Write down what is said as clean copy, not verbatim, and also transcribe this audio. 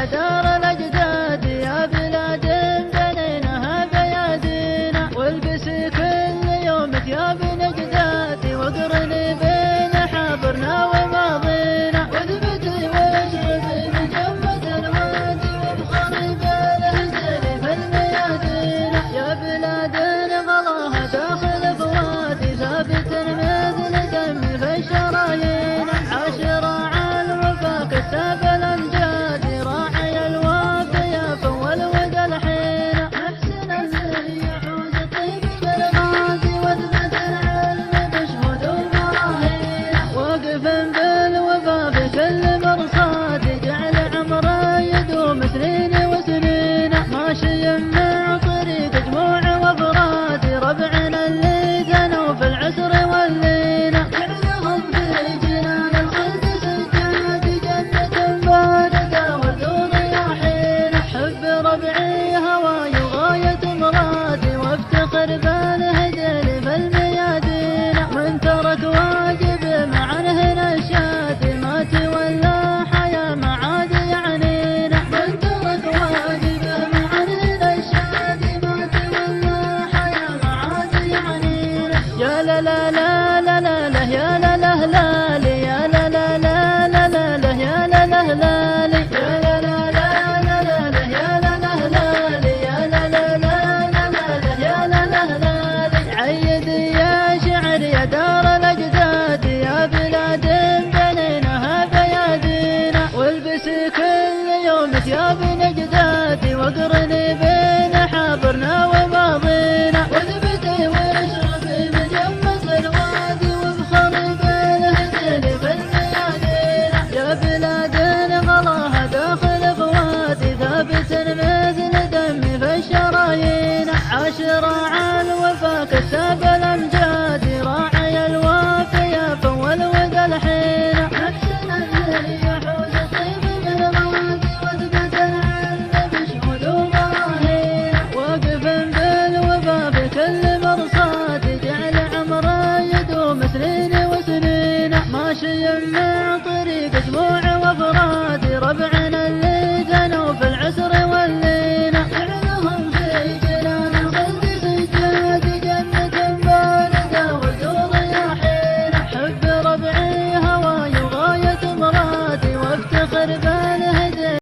يا دار الأجداد يا بلاد بنيناها بأيادينا، والبسي كل يوم ثياب أجدادي واقرني بين حاضرنا وماضينا، واثبتي واشربي من جنبة الوادي وابخري بالهجر في الميادين، يا بلاد غلاها داخل فوادي ثابت مثل دم في الشرايين، عاشرة على الوفاق الساب الأمجاد راعي الوافي فول ود الحين، أحسن الزي يحوز الطيب بالغادي واثبت العلم بشهود وبراهين، واقف بالوفا في كل مرصاد جعل عمره يدوم سنين وسنين، ماشي مع طريق جموع وافراد ربعنا اللي ثنوا في العسر واللين، جعلهم في جنان الخلد سجاد جنة باردة والدور يحين، حب ربعي هواي وغاية مرادي وافتخر بالهجر في الميادين، من ترك واجب مع نهنا الشاد ما تولى حياة ما عاد يعنينا، من ترك واجب مع نهنا الشاد ما تولى حياة ما عاد يعنينا، يا لا لا لا لا لا لا يا لا لا لا لي يا لا لا لا لا لا لا يا لا لا لا لي يا لا لا لا لا لا لا يا لا لا لا لي يا لا لا لا لا لا يا لا لا لا لي، عيد يا شعر يا دار الأجداد يا بلاد بنيناها بأيادينا، والبسي كل يوم ثياب